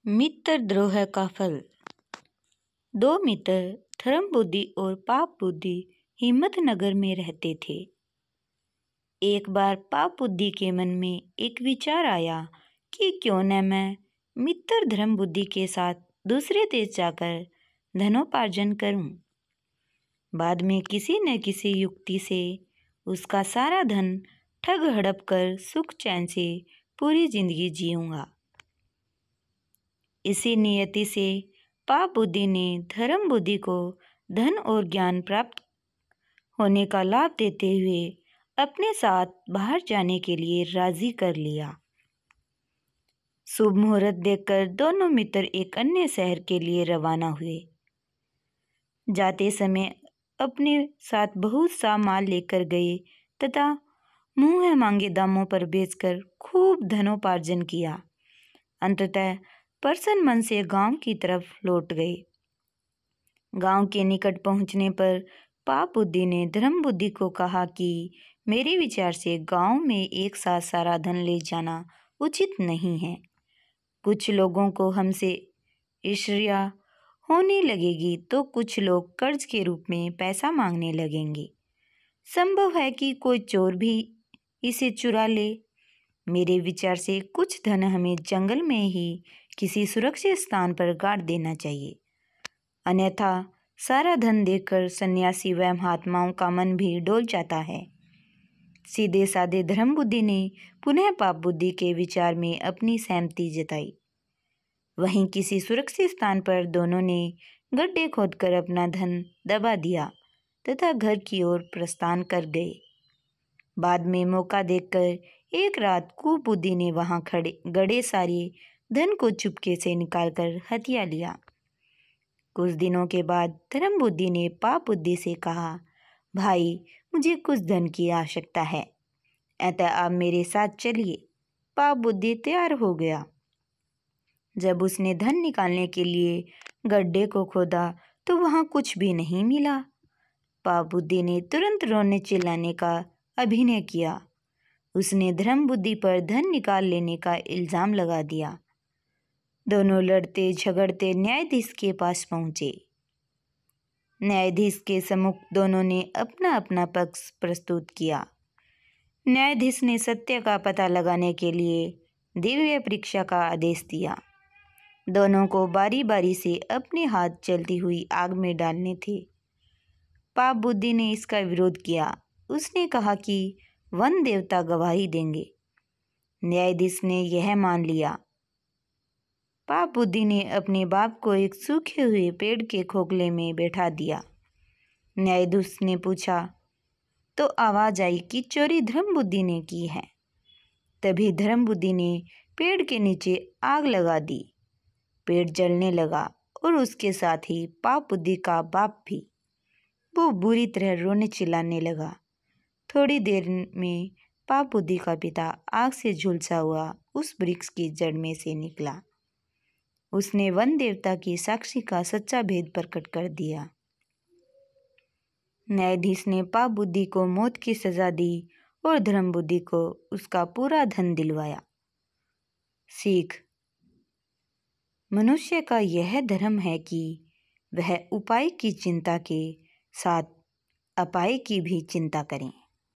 मित्रद्रोह का फल। दो मित्र धर्म बुद्धि और पाप बुद्धि हिम्मतनगर में रहते थे। एक बार पाप बुद्धि के मन में एक विचार आया कि क्यों न मैं मित्र धर्म बुद्धि के साथ दूसरे देश जाकर धनोपार्जन करूं। बाद में किसी न किसी युक्ति से उसका सारा धन ठग हड़प कर सुख चैन से पूरी जिंदगी जीऊंगा। इसी नियति से पाप बुद्धि ने धर्म बुद्धि को धन और ज्ञान प्राप्त होने का लाभ देते हुए अपने साथ बाहर जाने के लिए राजी कर लिया। शुभ मुहूर्त देखकर दोनों मित्र एक अन्य शहर के लिए रवाना हुए। जाते समय अपने साथ बहुत सा माल लेकर गए तथा मुंह मांगे दामों पर बेचकर खूब धनोपार्जन किया। अंततः प्रसन्न मन से गांव की तरफ लौट गए। गांव के निकट पहुंचने पर पाप बुद्धि ने धर्म बुद्धि को कहा कि मेरे विचार से गांव में एक साथ सारा धन ले जाना उचित नहीं है। कुछ लोगों को हमसे ईर्ष्या होने लगेगी तो कुछ लोग कर्ज के रूप में पैसा मांगने लगेंगे। संभव है कि कोई चोर भी इसे चुरा ले। मेरे विचार से कुछ धन हमें जंगल में ही किसी सुरक्षित स्थान पर गाड़ देना चाहिए, अन्यथा सारा धन देखकर सन्यासी व महात्माओं का मन भी डोल जाता है। सीधे साधे धर्म बुद्धि ने पुनः पाप बुद्धि के विचार में अपनी सहमति जताई। वहीं किसी सुरक्षित स्थान पर दोनों ने गड्ढे खोदकर अपना धन दबा दिया तथा घर की ओर प्रस्थान कर गए। बाद में मौका देखकर एक रात कुबुद्धि ने वहां खड़े गड़े सारे धन को चुपके से निकालकर हथिया लिया। कुछ दिनों के बाद धर्म बुद्धि ने पाप बुद्धि से कहा, भाई मुझे कुछ धन की आवश्यकता है, अतः आप मेरे साथ चलिए। पाप बुद्धि तैयार हो गया। जब उसने धन निकालने के लिए गड्ढे को खोदा तो वहां कुछ भी नहीं मिला। पाप बुद्धि ने तुरंत रोने चिल्लाने का अभिनय किया। उसने धर्म बुद्धि पर धन निकाल लेने का इल्जाम लगा दिया। दोनों लड़ते झगड़ते न्यायाधीश के पास पहुंचे। न्यायाधीश के सम्मुख दोनों ने अपना अपना पक्ष प्रस्तुत किया। न्यायाधीश ने सत्य का पता लगाने के लिए दिव्य परीक्षा का आदेश दिया। दोनों को बारी बारी से अपने हाथ जलती हुई आग में डालने थे। पाप बुद्धि ने इसका विरोध किया। उसने कहा कि वन देवता गवाही देंगे। न्यायाधीश ने यह मान लिया। पाप बुद्धि ने अपने बाप को एक सूखे हुए पेड़ के खोखले में बैठा दिया। न्यायाधीश ने पूछा तो आवाज आई कि चोरी धर्म बुद्धि ने की है। तभी धर्म बुद्धि ने पेड़ के नीचे आग लगा दी। पेड़ जलने लगा और उसके साथ ही पाप बुद्धि का बाप भी। वो बुरी तरह रोने चिल्लाने लगा। थोड़ी देर में पाप बुद्धि का पिता आग से झुलसा हुआ उस वृक्ष की जड़ में से निकला। उसने वन देवता की साक्षी का सच्चा भेद प्रकट कर दिया। न्यायाधीश ने पाप बुद्धि को मौत की सजा दी और धर्म बुद्धि को उसका पूरा धन दिलवाया। सीख। मनुष्य का यह धर्म है कि वह उपाय की चिंता के साथ अपाय की भी चिंता करें।